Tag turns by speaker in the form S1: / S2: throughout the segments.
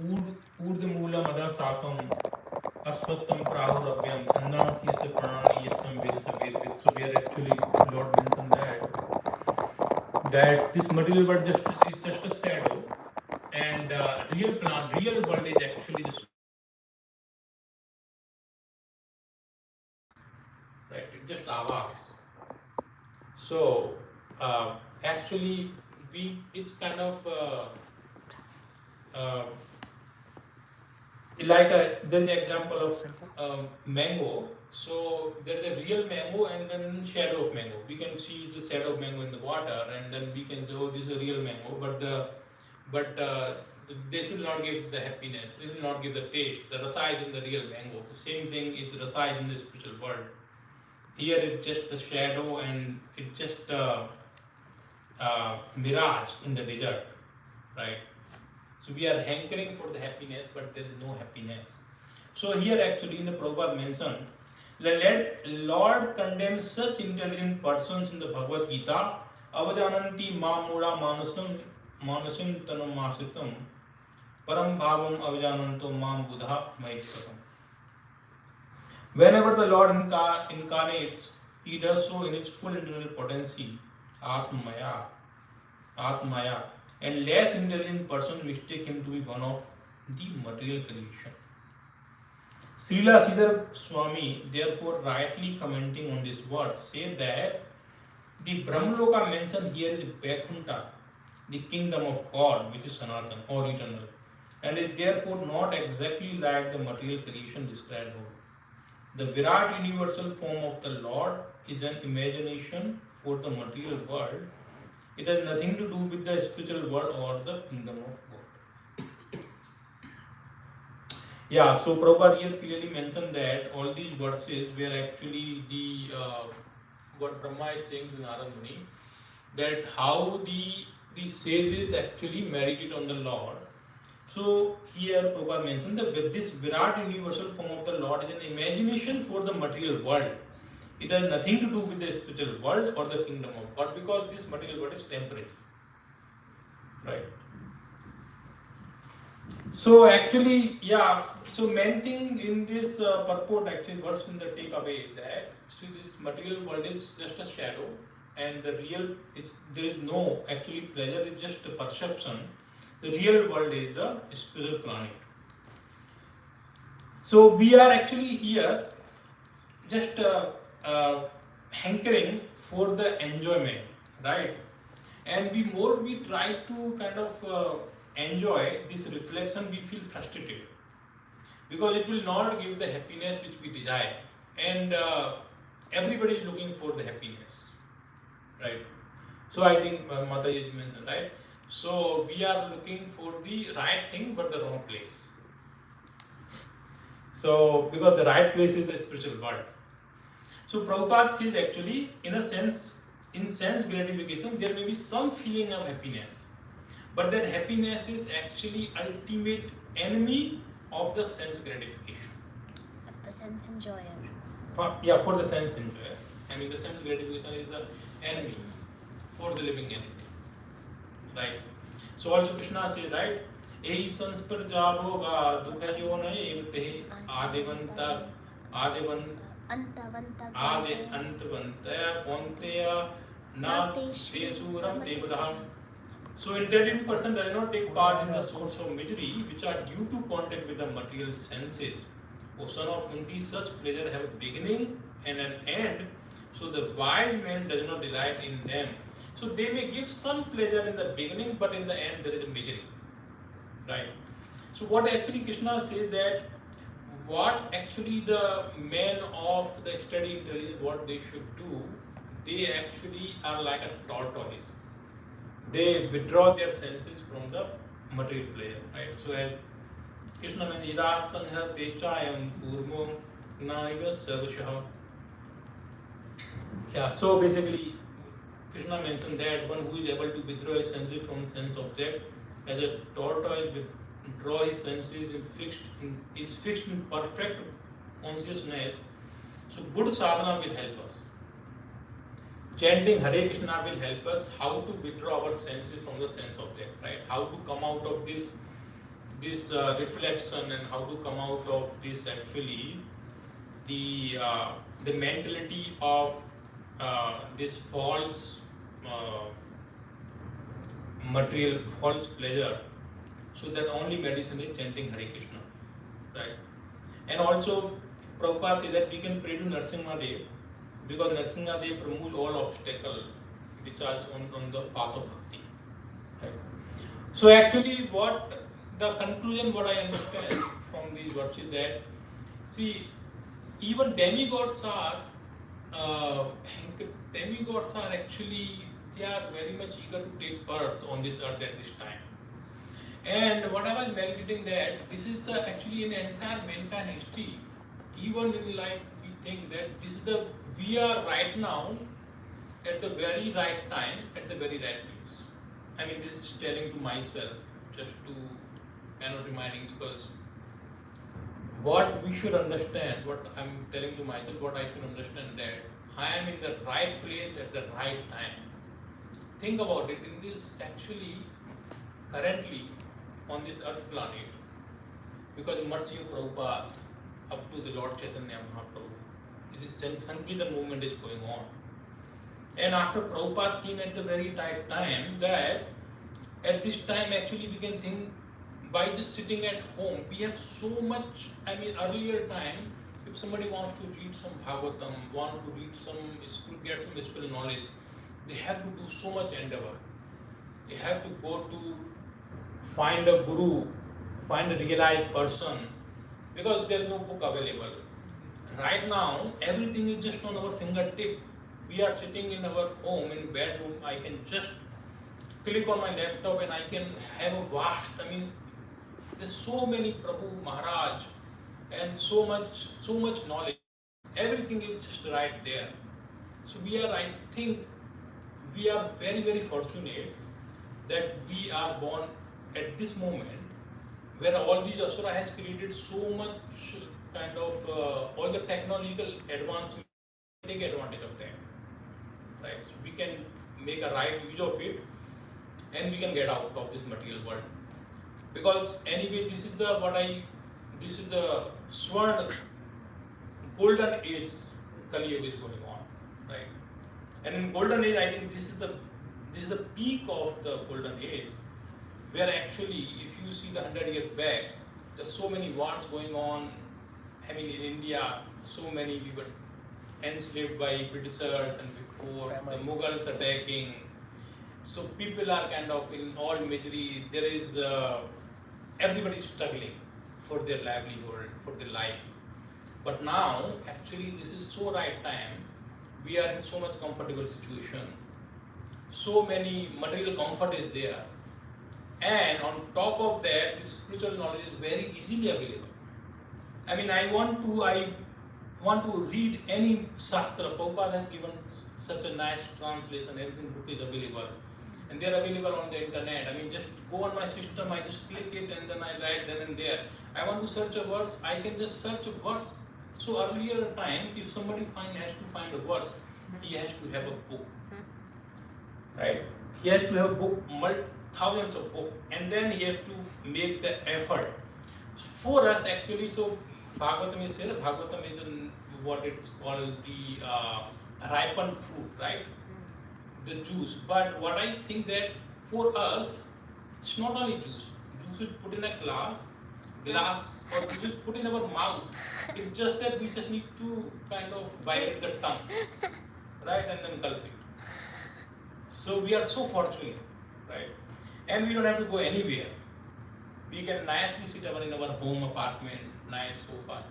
S1: ऊर्ध्वमूलम् अधः शाखम् अश्वत्थं प्राहुरव्यं छन्दांसि यस्य पर्णानि यस्यं वेदस्य वेदवित्. So here actually Lord mentioned that this material world is just a shadow, and real world is actually the right. It's just avas. So actually, it's kind of like there's an example of mango. So there's a real mango and then shadow of mango. We can see the shadow of mango in the water, and then we can say, oh, this is a real mango. But this will not give the happiness. This will not give the taste. The rasa is in the real mango. The same thing is rasa in the spiritual world. Here it's just the shadow, and it's just mirage in the desert, right? So we are hankering for the happiness, but there is no happiness. So here actually in the Prabhupada mentioned, let Lord condemn such intelligent persons in the Bhagavad Gita, avajananti mamura manasam tanam masitam, param bhavam avajananto mam buddha maikatam. Whenever the Lord incarnates, he does so in its full internal potency, Atmaya, and less intelligent person mistake him to be one of the material creation. Srila Sridhar Swami, therefore, rightly commenting on this verse, say that the Brahmaloka mentioned here is Vaikuntha, the kingdom of God, which is Sanatan or eternal, and is therefore not exactly like the material creation described above. The Virat universal form of the Lord is an imagination for the material world. It has nothing to do with the spiritual world or the kingdom of God. Yeah, so Prabhupada here clearly mentioned that all these verses were actually the what Brahma is saying to Narad Muni, that how the sages actually meditate on the Lord. So here Prabhupada mentioned that this Virat universal form of the Lord is an imagination for the material world. It has nothing to do with the spiritual world or the kingdom of God, because this material world is temporary. Right. So actually, yeah, so main thing in this purport actually works in the takeaway is that see, this material world is just a shadow, and the real there is no actually pleasure, it's just a perception. The real world is the spiritual planet. So we are actually here just hankering for the enjoyment, right? And we try to kind of enjoy this reflection, we feel frustrated because it will not give the happiness which we desire, and everybody is looking for the happiness, right? So I think Mata is mentioned, right? So we are looking for the right thing but the wrong place. So because the right place is the spiritual world. So Prabhupada says actually in sense gratification there may be some feeling of happiness, but that happiness is actually ultimate enemy of the sense gratification.
S2: Of the sense enjoyer.
S1: For the sense enjoyer. I mean the sense gratification is the enemy for the living entity. Right. So also Krishna says, right, Ehi sansparja bhoga dukha yona evte adivanta Adi Antavantaya Ponteya Na Tesuram Devadham. So intelligent person does not take part in the source of misery which are due to contact with the material senses. O son of Kunti, such pleasure have a beginning and an end. So the wise man does not delight in them. So they may give some pleasure in the beginning, but in the end there is a misery. Right. So what actually Krishna says that what actually the men of the study intelligence, what they should do, they actually are like a tortoise. They withdraw their senses from the material pleasure, right? So as Krishna mentions, Idasangha techayam purvam naiva sarvashah. Yeah, so basically Krishna mentioned that one who is able to withdraw his senses from sense object, as a tortoise withdraw his senses is fixed in perfect consciousness. So good sadhana will help us. Chanting Hare Krishna will help us how to withdraw our senses from the sense object, right? How to come out of this this reflection and how to come out of this actually, the mentality of this false material, false pleasure, so that only medicine is chanting Hare Krishna, right? And also Prabhupada says that we can pray to Nrsimhadev because Nrsimhadev removes all obstacles which are on the path of bhakti, right? So actually what the conclusion what I understand from these verses that, see, even demigods are actually, they are very much eager to take birth on this earth at this time. And what I was meditating that this is the actually in entire mankind history, even in life we think that this is the, we are right now at the very right time, at the very right place. I mean, this is telling to myself, just to kind of reminding, because what we should understand, what I'm telling to myself, what I should understand that I am in the right place at the right time. Think about it, in this actually, currently on this earth planet, because mercy of Prabhupada up to the Lord Chaitanya Mahaprabhu, this Sankirtan movement is going on. And after Prabhupada came at the very right time, that at this time actually we can think by just sitting at home, we have so much, I mean earlier time, if somebody wants to read some Bhagavatam, want to read some school, get some spiritual knowledge, they have to do so much endeavor. They have to go to find a guru, find a realized person, because there is no book available. Right now, everything is just on our fingertip. We are sitting in our home, in bedroom, I can just click on my laptop and I can have a vast, I mean, there's so many Prabhu Maharaj and so much knowledge. Everything is just right there. So we are, I think, we are very, very fortunate that we are born at this moment where all these Asura has created so much kind of all the technological advancement, take advantage of them, right? So we can make a right use of it and we can get out of this material world. Because anyway, this is the Swarna, golden age Kali Yuga is going on, right? And in golden age, I think this is the peak of the golden age, where actually, if you see the 100 years back, there's so many wars going on. I mean, in India, so many we were enslaved by Britishers, and before the Mughals attacking. So people are kind of in all misery. There is everybody is struggling for their livelihood, for their life. But now, actually, this is so right time. We are in so much comfortable situation. So many material comfort is there. And on top of that, this spiritual knowledge is very easily available. I mean, I want to read any Shastra. Prabhupada has given such a nice translation, everything book is available. And they are available on the internet. I mean, just go on my system, I just click it and then I write then and there. I want to search a verse, I can just search a verse. So earlier time, if somebody has to find a verse, he has to have a book, right? He has to have a book, thousands of books, and then he has to make the effort. For us actually, so Bhagavatam is said, Bhagavatam is what it is called the ripened fruit, right? The juice. But what I think that for us, it's not only juice. Juice is put in a glass, or juice is put in our mouth. It's just that we just need to kind of bite the tongue, right, and then gulp it. So we are so fortunate, right? And we don't have to go anywhere. We can nicely sit in our home apartment, nice sofa,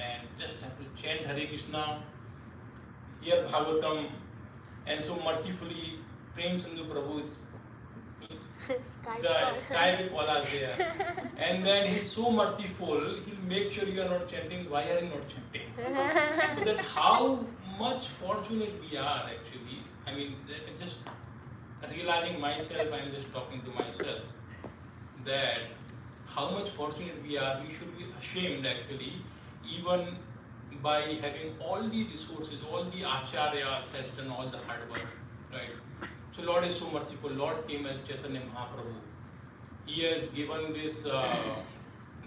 S1: and just have to chant Hare Krishna, hear Bhagavatam, and so mercifully, Prem Sindhu Prabhu is the sky will fall out there. And then he's so merciful, he'll make sure you are not chanting, why are you not chanting? So that how much fortunate we are actually. I mean, just realizing myself, I'm just talking to myself, that how much fortunate we are, we should be ashamed actually, even by having all the resources, all the acharyas has done all the hard work, right? So Lord is so merciful. Lord came as Chaitanya Mahaprabhu. he has given this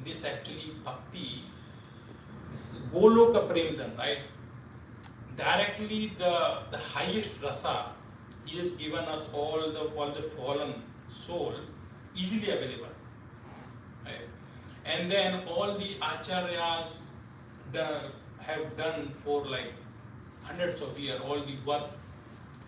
S1: this actually bhakti, this Goloka Premdhan, right? Directly the highest rasa, he has given us all the fallen souls easily available, right? And then all the acharyas have done for like hundreds of years, all the work,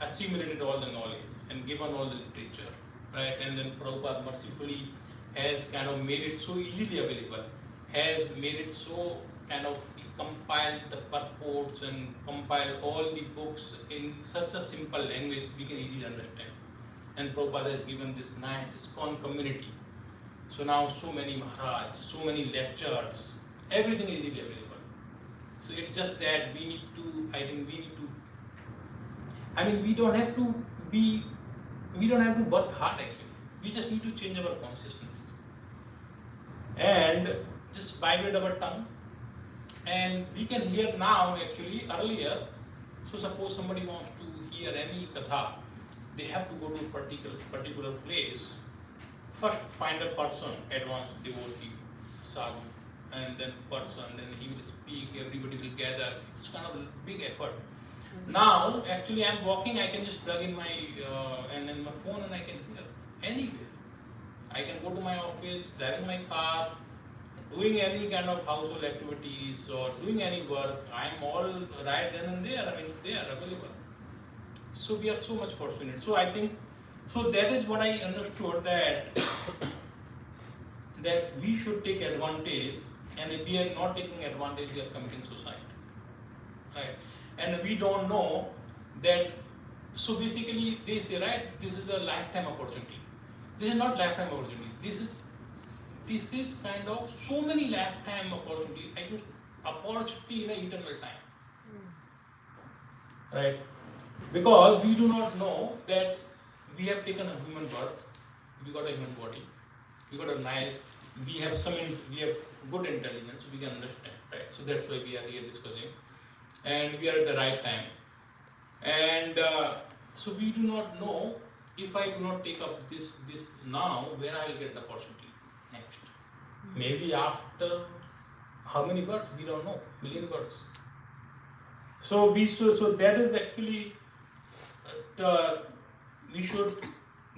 S1: assimilated all the knowledge and given all the literature, right? And then Prabhupada mercifully has kind of made it so easily available, has made it so kind of compiled the purports and compiled all the books in such a simple language we can easily understand. And Prabhupada has given this nice ISKCON community. So now so many Maharaj, so many lectures, everything is easily available. So it's just that we need to, I think we need to, I mean we don't have to work hard actually. We just need to change our consciousness. And just vibrate our tongue. And we can hear now actually earlier. So suppose somebody wants to hear any katha, they have to go to a particular place. First find a person, advanced devotee, sadhu, and then person, then he will speak, everybody will gather. It's kind of a big effort. Now, actually I'm walking, I can just plug in my and then my phone and I can hear anywhere. I can go to my office, driving my car, doing any kind of household activities or doing any work. I'm all right then and there. I mean, it's there, available. So we are so much fortunate. So I think, so that is what I understood, that that we should take advantage, and if we are not taking advantage, we are committing suicide, right? And we don't know that. So basically, they say, right, this is a lifetime opportunity. This is not lifetime opportunity. This is kind of so many lifetime opportunity. Actually, opportunity in an eternal time, right? Because we do not know that we have taken a human birth, we got a human body, we got a nice, we have good intelligence, we can understand, right? So that's why we are here discussing, and we are at the right time. And so we do not know, if I do not take up this now, where I will get the opportunity next. Maybe after how many births, we don't know, million births. So that is actually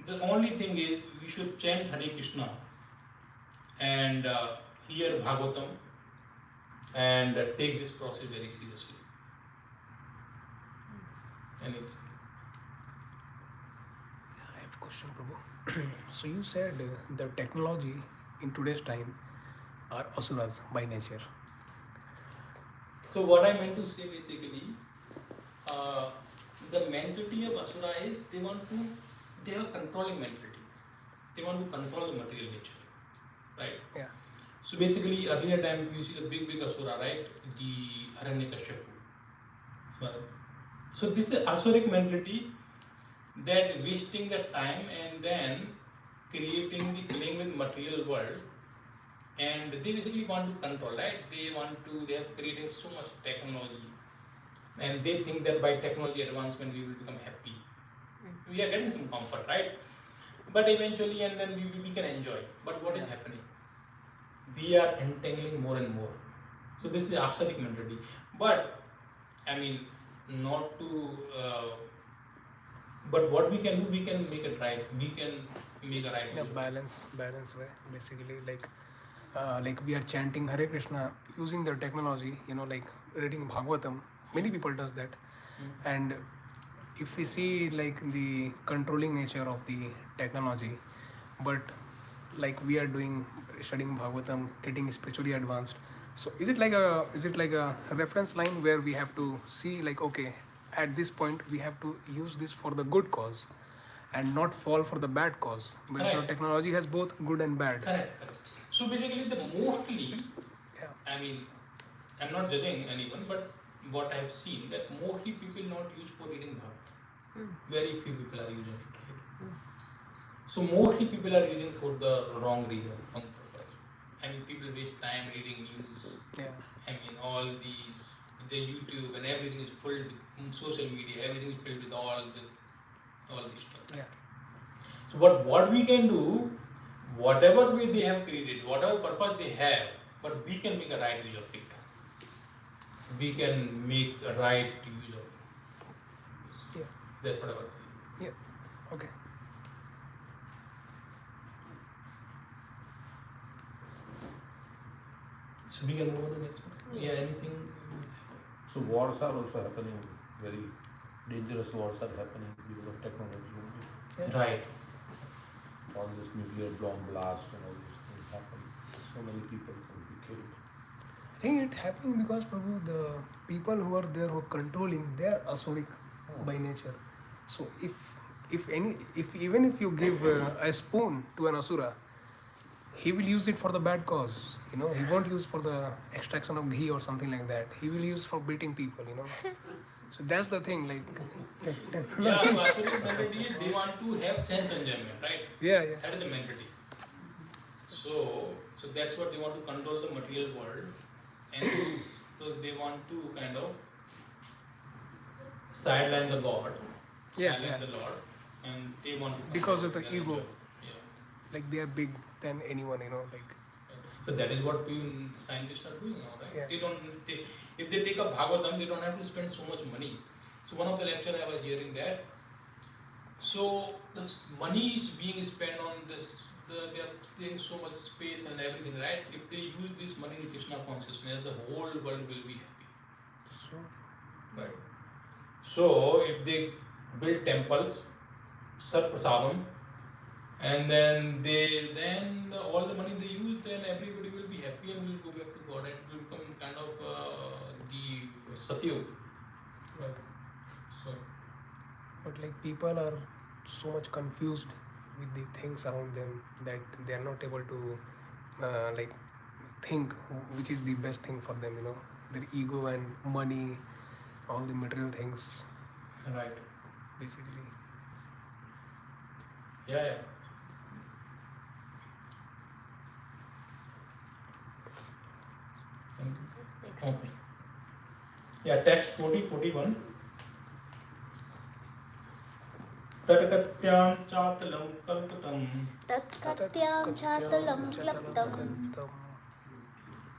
S1: the only thing is we should chant Hare Krishna and hear Bhagavatam and take this process very seriously. Anything?
S3: I have a question, Prabhu. So you said the technology in today's time are asuras by nature.
S1: So what I meant to say basically, the mentality of asura is they have a controlling mentality. They want to control the material nature, right?
S3: Yeah.
S1: So basically, earlier time you see the big asura, right? The Hiranyakashipu. Right? So this is asuric mentality, that wasting the time and then playing with material world, and they basically want to control, right? They are creating so much technology, and they think that by technology advancement we will become happy. We are getting some comfort, right? But eventually, and then we can enjoy. But what is happening? We are entangling more and more. So this is asuric mentality. But I mean, not to. But what we can do, we can make it right. We can make a right.
S3: In a balance way, basically, like we are chanting Hare Krishna using the technology, like reading Bhagavatam. Many people does that. And if we see like the controlling nature of the technology, but like we are studying Bhagavatam, getting spiritually advanced. So is it like a reference line where we have to see like, okay, at this point we have to use this for the good cause and not fall for the bad cause? Because
S1: Correct.
S3: technology has both good and bad.
S1: Correct. So basically, I mean, I'm not judging anyone, but what I have seen, that mostly people not use for reading Bhagavad. Very few people are using it, right? So mostly people are using for the wrong reason, wrong purpose. I mean, people waste time reading news.
S3: Yeah.
S1: I mean, all these, the YouTube and everything is filled with social media. Everything is filled with all this stuff.
S3: Yeah.
S1: So what we can do, whatever way they have created, whatever purpose they have, but we can make a right use of it. We can make a right use of it.
S3: Yeah.
S1: That's what I was saying.
S3: Yeah. Okay.
S1: So we can move on to the next one.
S2: Yes.
S1: Yeah, anything?
S4: So wars are also happening, very dangerous wars are happening because of technology only.
S3: Yeah.
S1: Right.
S4: All this nuclear bomb blast and all these things happen. So many people can be killed.
S3: I think it happening because Prabhu, the people who are there who are controlling, they are asuric by nature. So even if you give a spoon to an asura, he will use it for the bad cause. He won't use for the extraction of ghee or something like that. He will use for beating people. So that's the thing. Like,
S1: Yeah, so Asuric mentality is they want to have sense enjoyment, right?
S3: yeah.
S1: That is the mentality. So that's what they want to control the material world, and so they want to kind of sideline the God, sideline the Lord, and they want to
S3: Because of the ego.
S1: Yeah.
S3: Like they are big than anyone. Like.
S1: So that is what scientists are doing now, right?
S3: Yeah.
S1: They don't. If they take a Bhagavatam, they don't have to spend so much money. So one of the lecture I was hearing that. So this money is being spent on this. They are taking so much space and everything, right? If they use this money in Krishna consciousness, the whole world will be happy.
S3: So.
S1: Right. So if they build temples, Sat Prasadam, and then all the money they use, then everybody will be happy and will go back to God, and it will become kind of the Satyug.
S3: Right.
S1: So
S3: But like people are so much confused with the things around them that they are not able to like think which is the best thing for them. Their ego and money, all the material things,
S1: right.
S3: basically.
S1: Yeah.
S2: Next
S1: Okay.
S2: verse.
S1: Yeah, text 40-41. Tatkatyam chatalam kalpatam
S2: Tatkatyam chatalam klaptam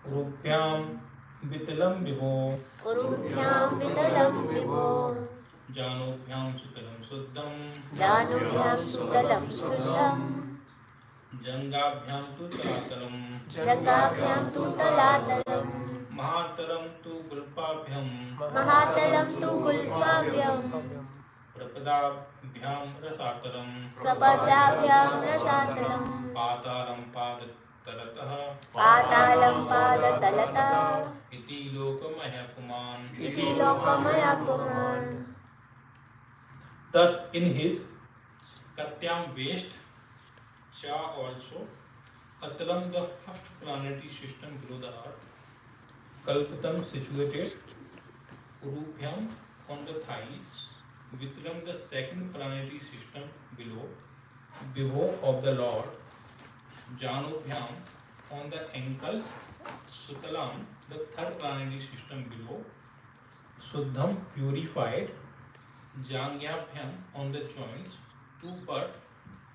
S1: rupyam vitalam vibho
S2: Urubhyam vidalam vibho
S1: janobhyam sutalam suddham
S2: Janubhyam sutalam suddham
S1: jangabhyam tu talatalam
S2: Jangabhyam tu talatalam
S1: mahatalam tu gulpabhyam
S2: Mahatalam tu gulpabhyam
S1: prapadabhyam rasataram
S2: Prabadabhyam rasatalam
S1: patalam padatarataha
S2: Patalam padatalata
S1: iti lokamaya puman.
S2: Iti lokamaya puman
S1: That in his Katyam waste, Cha also, Atalam the first planetary system below the earth, Kalpatam situated, Urubhyam on the thighs, Vitram the second planetary system below, Vibho of the Lord, Janubhyam on the ankles, Sutalam the third planetary system below, Suddham purified, Jangyabhyam on the joints, two but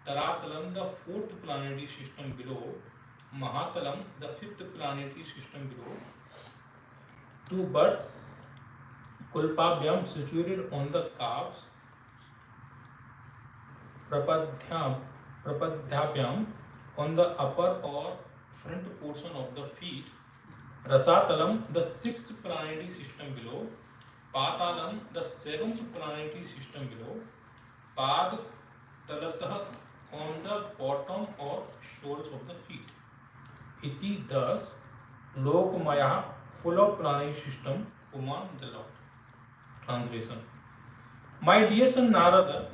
S1: Taratalam the fourth planetary system below, Mahatalam the fifth planetary system below, two but Kulpabhyam situated on the calves, Prapadhyabhyam on the upper or front portion of the feet, Rasatalam the sixth planetary system below, Patalam the seventh planetary system below, Pad Talatah on the bottom or soles of the feet. Iti thus Lokamaya full of planetary system, Puman the Lord. Translation. My dear son Narada,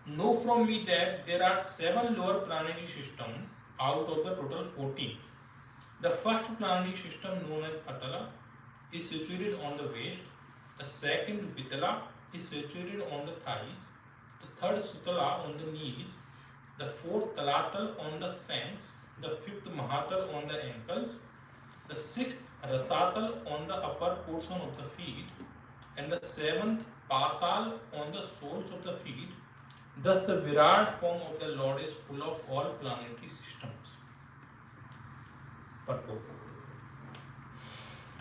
S1: know from me that there are 7 lower planetary systems out of the total 14. The first planetary system known as Atala is situated on the waist. The second Vitala is situated on the thighs. The third Sutala on the knees. The fourth Talatal on the shanks. The fifth Mahatal on the ankles. The sixth Rasatal on the upper portion of the feet. And the seventh Patal on the soles of the feet. Thus the Virat form of the Lord is full of all planetary systems. purport.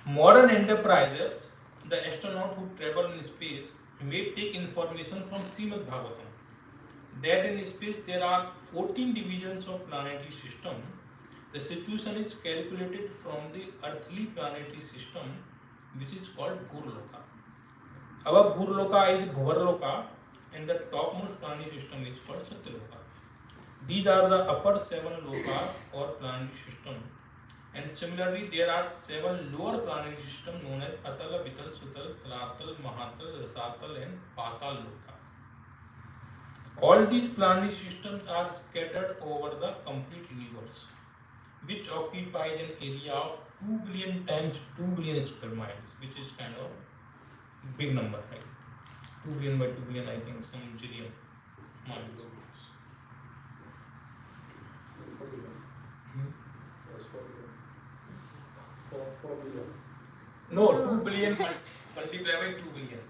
S1: Modern enterprises, the astronauts who travel in space may take information from Śrīmad-Bhāgavatam that in space there are 14 divisions of planetary system. The situation is calculated from the earthly planetary system, which is called Bhurloka. Above Bhurloka is Bhuvarloka, and the topmost planetary system is called Satyaloka. These are the upper 7 lokas or planetary system. And similarly, there are 7 lower planetary systems known as Atala, Vital, Sutal, Talatal, Mahatal, Rasatal, and Patal lokas. All these planetary systems are scattered over the complete universe, which occupies an area of 2 billion times 2 billion square miles, which is kind of big number, right? 2 billion by 2 billion, I think some zillion might be the rules.
S5: That's 4 billion. 4 billion.
S1: No, 2 billion multiplied by 2 billion.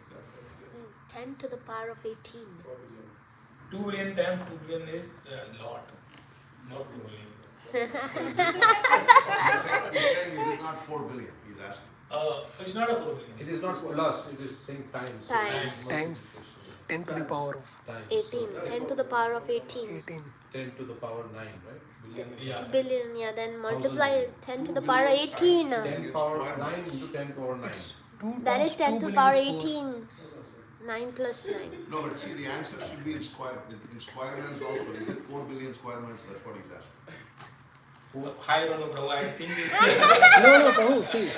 S2: 10 to the power of 18.
S5: 4 billion.
S1: 2 billion times 2 billion is a lot, not 2 billion.
S6: He's saying is it not 4 billion? He's asking.
S1: It's not a 4 billion.
S4: It is not plus, it is saying times.
S2: Times.
S3: Times 10 to the power of
S4: Times.
S2: 18. 10 to the power of 18.
S3: 18.
S4: 10 to the power 9, right? Billion.
S1: Yeah.
S2: Billion, yeah, then multiply 10 to the power 18.
S4: 10 power 9 into 10 power 9.
S2: That is 10 to the power 18. 9 plus 9.
S6: No, but see, the answer should be in square miles also. Is it 4 billion square miles? That's what he's asking.
S1: High Rono Prabhu, I think it's
S3: No, Prabhu, see,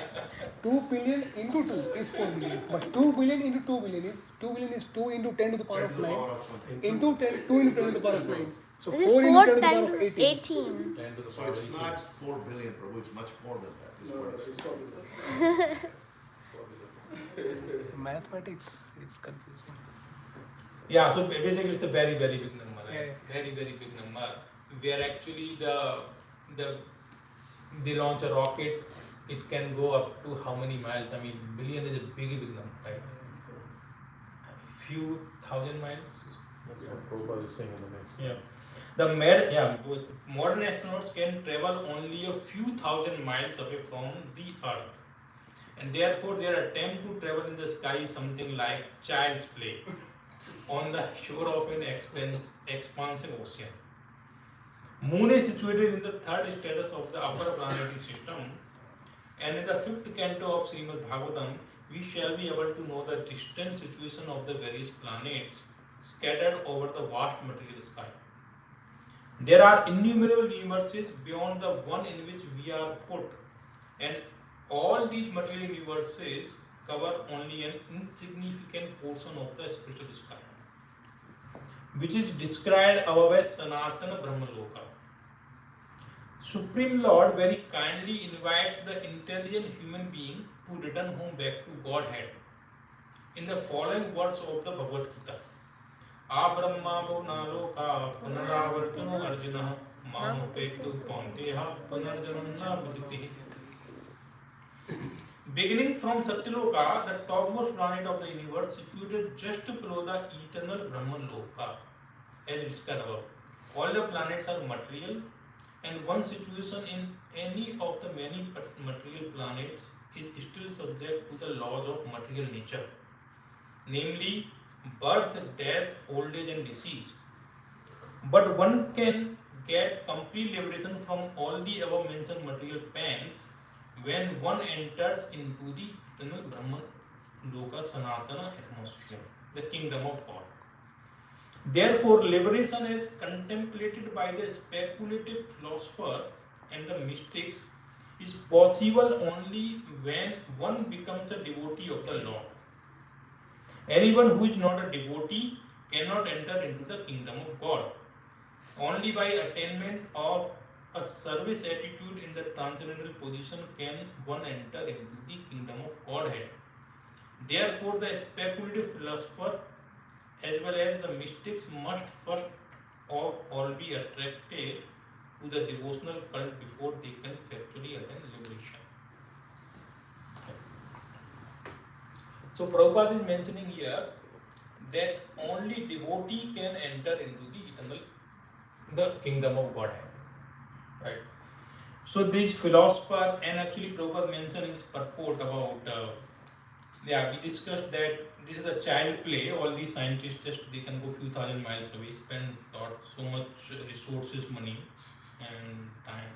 S3: 2 billion into 2 is 4 billion. But 2 billion into 2 billion is 2 billion is 2 into 10 to the power
S6: 10
S3: of
S6: to the
S3: 9.
S6: power of something.
S3: Into 10, 2 into 10 to the power of 9. So
S2: This
S3: 4
S2: is
S3: into 10
S2: 4
S3: to the power
S2: times
S3: of 18.
S2: 18.
S4: 10 to the
S6: So
S4: power
S6: it's
S4: 18.
S6: not 4 billion, Prabhu. It's much more than that. Is
S5: No,
S6: what
S5: it's
S6: he's
S5: 4
S6: saying.
S5: billion. 4 billion.
S3: Mathematics is confusing.
S1: yeah. So basically, it's a very very big number, right?
S3: Yeah.
S1: Very very big number. Where actually they launch a rocket, it can go up to how many miles? I mean, billion is a big number, right? Few thousand miles.
S4: That's what Prabhupada is saying in the next.
S1: Yeah. Because modern astronauts can travel only a few thousand miles away from the Earth, and therefore their attempt to travel in the sky is something like child's play on the shore of an expansive ocean. Moon is situated in the 3rd status of the upper planetary system, and in the 5th canto of Śrīmad-Bhāgavatam, we shall be able to know the distant situation of the various planets scattered over the vast material sky. There are innumerable universes beyond the one in which we are put, and all these material universes cover only an insignificant portion of the spiritual sky, which is described above as Sanatana Brahmaloka. Supreme Lord very kindly invites the intelligent human being to return home back to Godhead in the following verse of the Bhagavad Gita. Abrahma Naloka Punaravartano Arjuna Mamupetu Ponteha Punarjanam Nabuditi. Beginning from Satyaloka, the topmost planet of the universe, situated just below the eternal Brahman Loka, as described above. All the planets are material, and one situation in any of the many material planets is still subject to the laws of material nature, namely birth, death, old age and disease. But one can get complete liberation from all the above mentioned material pangs when one enters into the eternal Brahman Loka Sanatana atmosphere, the kingdom of God. Therefore, liberation as contemplated by the speculative philosopher and the mystics is possible only when one becomes a devotee of the Lord. Anyone who is not a devotee cannot enter into the kingdom of God. Only by attainment of a service attitude in the transcendental position can one enter into the kingdom of Godhead. Therefore, the speculative philosopher as well as the mystics must first of all be attracted to the devotional cult before they can factually attain liberation. So Prabhupada is mentioning here that only devotee can enter into the eternal, the kingdom of Godhead, right? So these philosopher, and actually Prabhupada mentioned his purport about, we discussed that this is a child play. All these scientists just they can go few thousand miles away, spend not so much resources, money, and time,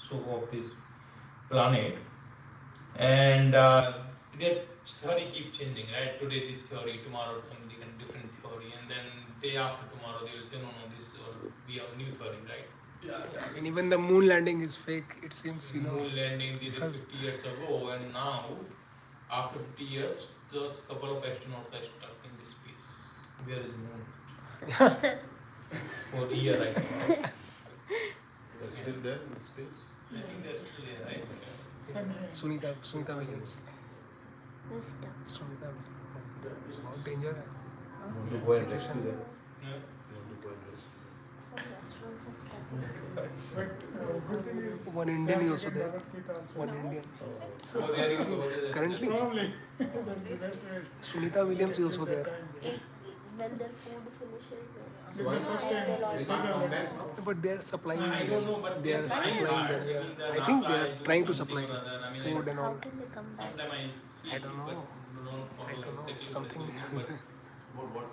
S1: so of this planet, and their theory keep changing. Right, today this theory, tomorrow something and different theory, and then day after tomorrow they will say no, this we have a new theory, right?
S3: And even the moon landing is fake, it seems,
S1: Moon landing they did
S3: because-
S1: 50 years ago, and now after 50 years, just a couple of astronauts are stuck in this space. Where is moon? For a year right now.
S4: They're still there in space.
S1: I think they're still there, right?
S3: Sunita Williams.
S2: The stuff.
S3: Sunita Williams. बहुत danger है.
S4: You want to go and rescue them.
S1: Yeah.
S4: You want to go and rescue.
S5: Good thing is
S3: One Indian
S5: they
S3: is
S5: have
S3: also
S5: taken
S3: there.
S5: Bhagavad Gita also.
S3: One Indian.
S1: So they are even over there.
S3: Currently,
S5: Probably. That's the best way.
S3: Sunita Williams is also there.
S2: When their food finishes.
S5: This is the first time
S4: They can't come back now.
S3: But they are supplying.
S1: I don't know, but
S3: They are
S1: trying
S3: supplying
S1: hard.
S3: them. Yeah.
S1: mean, the
S3: I think they
S1: NASA
S3: are
S1: is
S3: trying to
S1: doing
S3: supply
S1: something or other. I mean,
S3: food and
S2: How
S3: all.
S2: can they come back?
S1: Sometimes I see,
S3: I don't know.
S1: but don't follow
S3: I don't know.
S1: exactly
S3: Something.
S1: what it is,
S6: What?
S1: but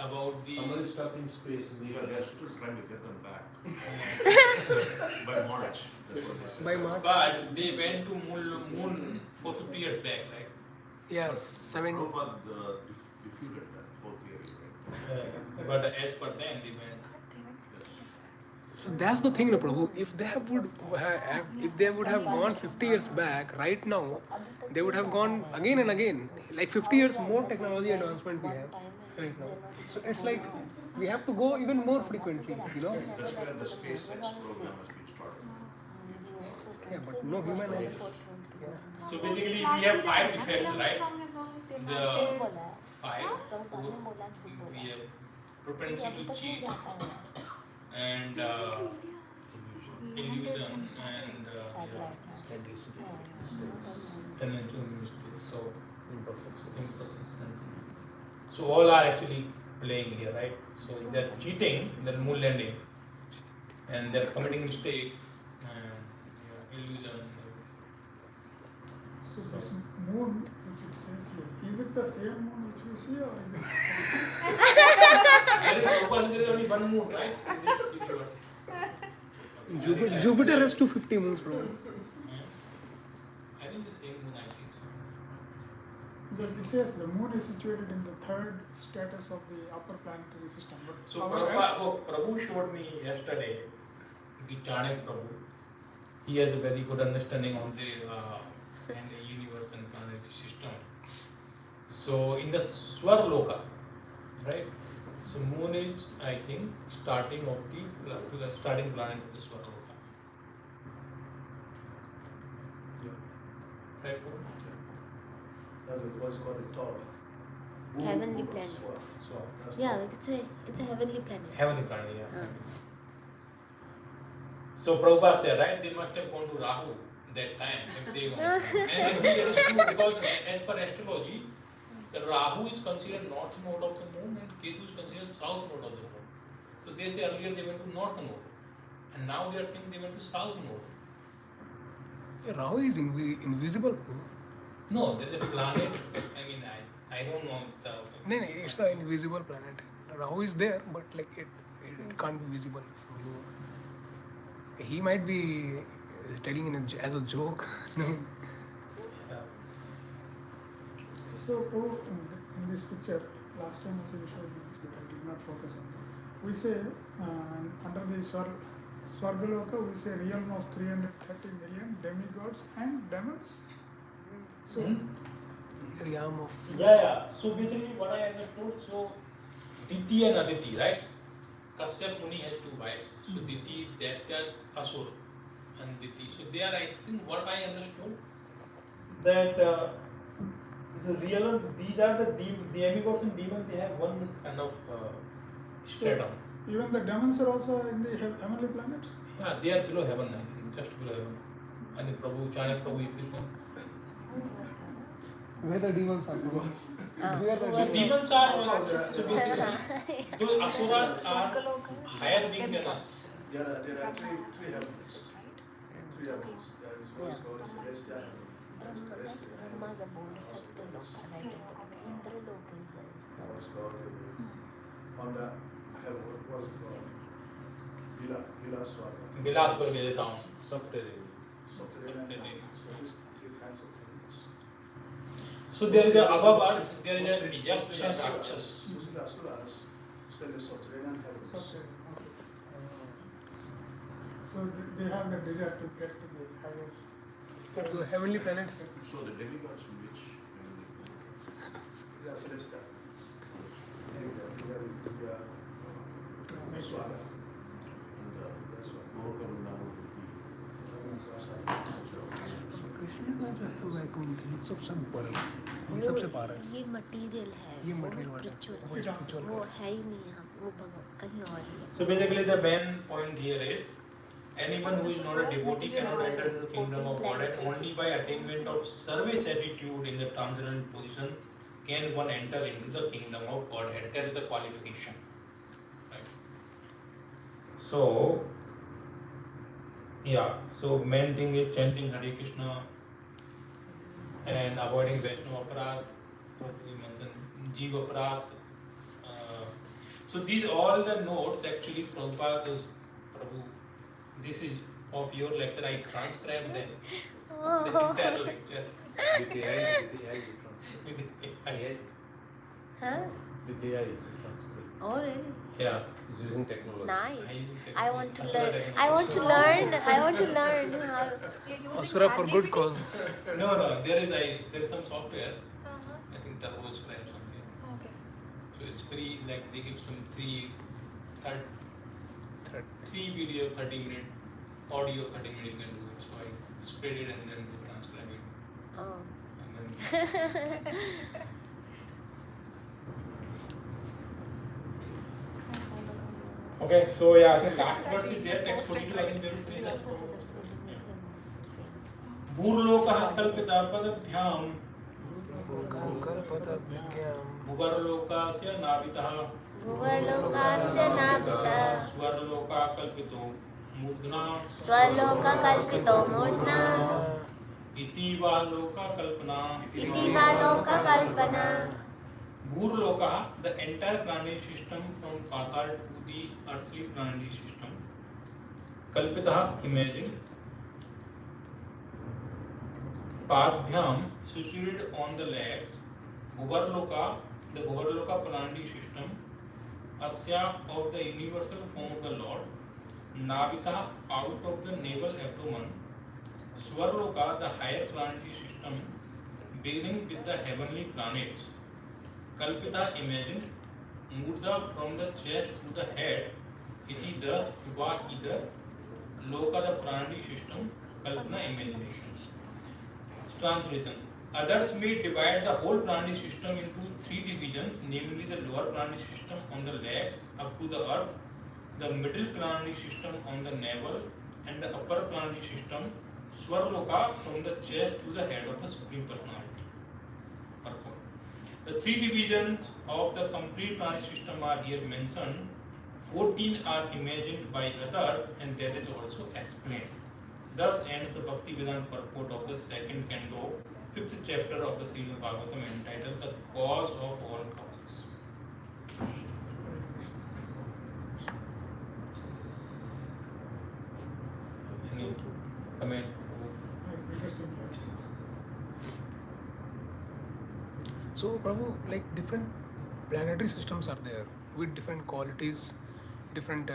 S1: about the
S4: Someone is stuck in space.
S6: Yeah, they're still trying to get them back. By March, that's what they said.
S3: By March.
S1: but they went to moon for 50 years back, right?
S3: Yes, 7.
S6: Prabhupada refuted that whole theory, right?
S1: But as per them, they went.
S3: So that's the thing, no, Prabhu. If they would have gone 50 years back, right now, they would have gone again and again. Like 50 years more technology advancement we have right now. So it's like we have to go even more frequently,
S6: That's where the SpaceX program has been started.
S3: Yeah, but no human has.
S1: So basically, we have 5 defects, right? The 5. We have propensity to cheat, and illusion, and tendency to mistake. So imperfections. So all are actually playing here, right? So they're cheating, they're moon landing, and they're committing mistake, and illusion.
S5: So this moon, which it says here, is it the same moon which we see or is it?
S1: There is only one moon, right? In this universe.
S3: Jupiter has 250 moons, Prabhu.
S1: I think the same moon, I think so.
S5: Because it says the moon is situated in the third status of the upper planetary system. But
S1: So
S5: our Earth-
S1: Prabhu showed me yesterday, the Chanak Prabhu. He has a very good understanding on the universe and planetary system. So in the Swarloka, right? So moon is, I think, starting planet of the Swarloka. Right, Prabhu?
S7: That's what is called a thought.
S2: Heavenly planets.
S1: So
S2: Yeah, we could say it's a heavenly planet.
S1: heavenly planet, yeah. So Prabhupada said, right, they must have gone to Rahu that time if they want. And this is true because as per astrology, the Rahu is considered north node of the moon and Ketu is considered south node of the moon. So they say earlier they went to north node, and now they are saying they went to south node.
S3: Rahu is invisible.
S1: No, there is a planet. I mean, I don't know the.
S3: No, it's an invisible planet. Rahu is there, but like it can't be visible from you. He might be telling as a joke.
S5: So in this picture, last time also you showed me this, but I did not focus on that. We say under the Swargaloka, we say realm of 330 million demigods and demons. So
S3: Realm of
S1: Yeah. So basically, what I understood, so Diti and Aditi, right? Kasyap Muni has 2 wives. So Diti is that Asur and Diti. So they are, I think, what I understood, that this is real. These are the demigods and demons. They have one kind of stratum.
S5: even the demons are also in the heavenly planets.
S1: Yeah, they are below heaven. I think just below heaven. And the Prabhu, Chanak Prabhu, if you know.
S3: where the demons are.
S1: So demons are so basically those asuras are higher being than us.
S7: There are three heavens. three heavens. There is one is called celestial heaven. There is terrestrial heaven.
S2: माझा board सत्य लोक Indralok
S7: What is called on the heaven. What is it called? Bila Swaga.
S1: Bilaswar is a town.
S4: Subterranean.
S7: Subterranean. So these three kinds of heavens.
S1: So there is a above earth, there is a Yaksha Rakshas.
S7: Usually the asuras stay in the subterranean heavens.
S5: Okay. So they have the desire to get to the higher.
S3: So heavenly planets.
S6: So the demigods in which
S7: They are celestial. They are Swaga. That's why. Heavens outside.
S3: Krishna का जो है वैकुंठ ये सबसे ऊपर है, ये सबसे पार है।
S2: ये मटेरियल है,
S3: ये
S2: वो
S3: material वाला है,
S2: spiritual
S3: वो
S2: है,
S3: spiritual
S2: वो
S3: है।
S2: है ही नहीं यहाँ, वो कहीं और ही है।
S1: So basically the main point here is anyone who is not a devotee cannot enter the kingdom of God, and only by attainment of service attitude in the transcendental position can one enter into the kingdom of Godhead. That is the qualification. Right. So yeah, so main thing is chanting Hare Krishna and avoiding Vaishnava Aparadh, what we mentioned, Jiva Aparadh. So these all the notes actually Prabhupada is Prabhu. This is of your lecture. I transcribed them. The entire lecture.
S4: With AI we translate.
S1: With
S4: AI.
S2: Huh?
S4: With AI we translate.
S2: Oh really?
S1: Yeah.
S4: It's using technology.
S2: Nice.
S1: I
S2: I want to
S1: use
S2: learn.
S1: technology.
S2: I want to learn. I want to learn how.
S3: Asura for good cause.
S1: No, there is some software. I think that was or something.
S8: Okay.
S1: So it's free. Like they give some three video 30-minute audio 30-minute you can do it. So I spread it and then transcribe it.
S2: Oh.
S1: And then okay, so yeah, I think last verse is there, text 42, I think we will finish that. Burlokah kalpitapadavyam Bhuvarlokasya navitah
S2: भुवर्लोकास्य नाभितः
S1: Swarloka kalpito mudna
S2: स्वलोककल्पितो मूर्ध्ना
S1: iti va loka kalpana.
S2: इति वा लोककल्पना।
S1: Burloka, the entire planetary system from Patal to the earthly planetary system. Kalpitah, imagined. Padbhyam, situated on the legs. Bhuvarloka, the Bhuvarloka planetary system. Asya, of the universal form of the Lord. Navita, out of the navel abdomen. Swarloka, the higher planetary system, beginning with the heavenly planets. Kalpita, imagined. Murda, from the chest to the head. Iti, thus, va, either. Loka, the planetary system. Kalpana, imagination. Translation. Others may divide the whole planetary system into three divisions, namely the lower planetary system on the legs up to the earth, the middle planetary system on the navel, and the upper planetary system, Swarloka, from the chest to the head of the Supreme Personality. Purport. The three divisions of the complete planetary system are here mentioned. 14 are imagined by others, and that is also explained. Thus ends the Bhakti Vedanta purport of the second canto, 5th chapter of the Śrīmad-Bhāgavatam, entitled The Cause of All Causes. Any comment?
S5: Nice, interesting class.
S3: So Prabhu, like different planetary systems are there with different qualities, different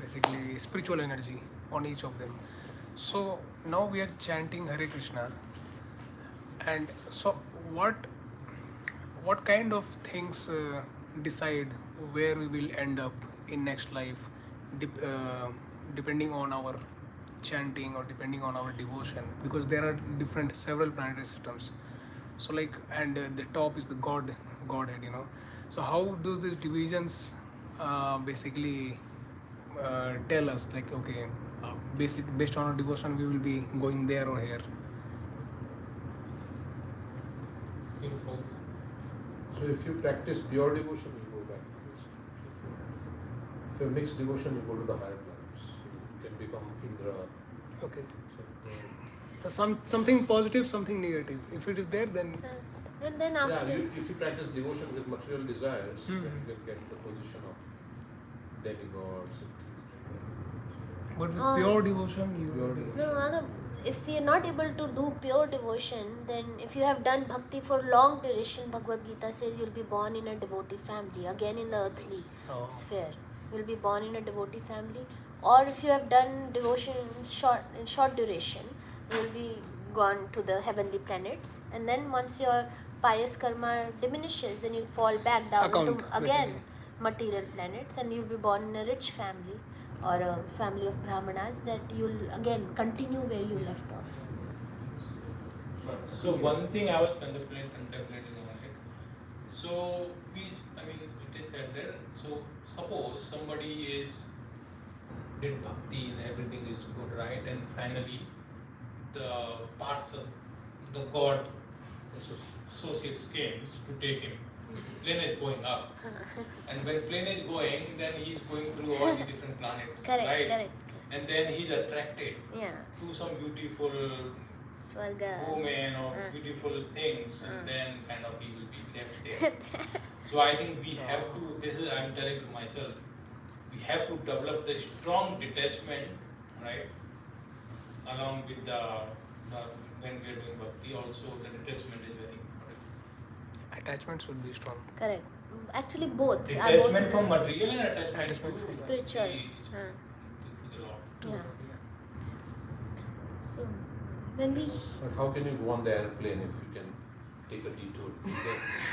S3: basically spiritual energy on each of them. So now we are chanting Hare Krishna, and so what kind of things decide where we will end up in next life, depending on our chanting or depending on our devotion, because there are several planetary systems. So like, and the top is the Godhead, you know. So how do these divisions basically tell us, like, okay, based on our devotion we will be going there or here?
S4: So if you practice pure devotion, you go back to this. If you mix devotion, you go to the higher planets. You can become Indra,
S3: Okay.
S4: So,
S3: Something positive, something negative. If it is there, then
S2: And then
S4: yeah,
S2: after
S4: if you practice devotion with material desires,
S3: Hmm.
S4: then you can get the position of demigods and things like that.
S3: but with
S2: Oh.
S3: pure devotion, you
S4: Pure
S3: will be-
S4: devotion.
S2: no, if we are not able to do pure devotion, then if you have done bhakti for long duration, Bhagavad Gita says you'll be born in a devotee family, again in the earthly
S3: Oh.
S2: sphere. You'll be born in a devotee family, or if you have done devotion in short duration, you'll be gone to the heavenly planets, and then once your pious karma diminishes, then you fall back down
S3: Account,
S2: into again
S3: basically.
S2: material planets, and you'll be born in a rich family or a family of brahmanas, that you'll again continue where you left off.
S1: So one thing I was contemplating on it. So it is said that, so suppose somebody did bhakti and everything is good, right? And finally the parts of the god associates came to take him. Plane is going up. And when plane is going, then he is going through all the different planets,
S2: Correct,
S1: right?
S2: correct.
S1: And then he is attracted
S2: Yeah.
S1: to some beautiful
S2: Swarga.
S1: woman or beautiful things, and then kind of he will be left there. So I think we have to, this is I'm telling to myself, we have to develop the strong detachment, right? Along with the when we are doing bhakti, also the detachment is very important.
S3: attachment should be strong.
S2: Correct. Actually, both. are
S1: Detachment
S2: both
S1: from material and attachment
S3: Attachment
S1: to
S3: from
S2: spiritual.
S1: to the Lord.
S2: Yeah. So when we
S4: But how can you go on the airplane if you can take a detour?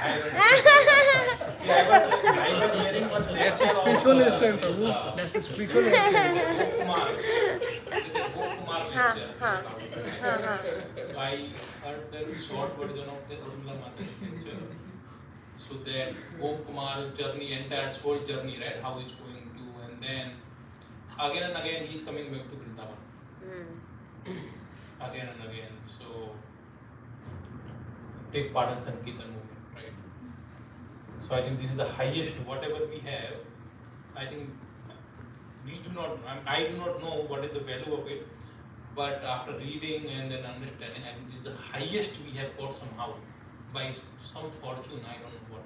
S1: I don't know. See, I was hearing one
S3: That's a
S1: lecture
S3: spiritual
S1: of,
S3: airplane, Prabhu. That's a spiritual airplane.
S1: Gopkumar. It is a Gopkumar lecture. So I heard the short version of the Urmila Mata's lecture. So that Gopkumar's journey, entire soul journey, right? How he's going to, and then again and again he's coming back to Vrindavan. Again and again. So take part in Sankirtan movement, right? So I think this is the highest, whatever we have. I think I do not know what is the value of it, but after reading and then understanding, I think this is the highest we have got somehow by some fortune. I don't know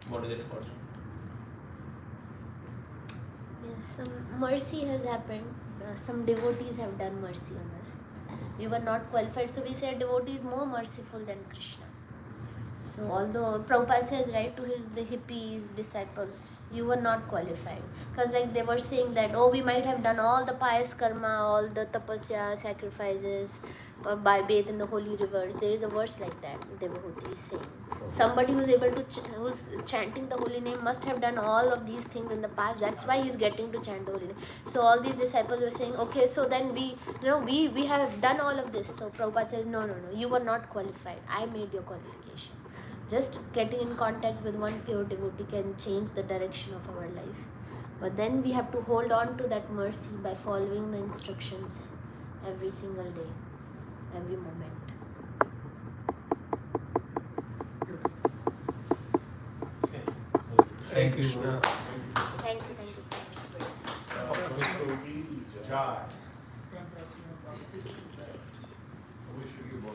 S1: what is that fortune.
S2: yes, some mercy has happened. Some devotees have done mercy on us. We were not qualified, so we say a devotee is more merciful than Krishna. So although Prabhupada says right to the hippies, disciples, you were not qualified. Because like they were saying that, oh, we might have done all the pious karma, all the tapasya, sacrifices, by bathe in the holy rivers. There is a verse like that, Devahoti is saying. Somebody who's able to, who's chanting the holy name must have done all of these things in the past. That's why he's getting to chant the holy name. So all these disciples were saying, okay, so then we have done all of this. So Prabhupada says, no, you were not qualified. I made your qualification. Just getting in contact with one pure devotee can change the direction of our life. But then we have to hold on to that mercy by following the instructions every single day, every moment.
S1: Okay.
S3: Hare Krishna.
S2: Thank you.
S7: Jai.
S5: Grandparents,
S6: We should give more.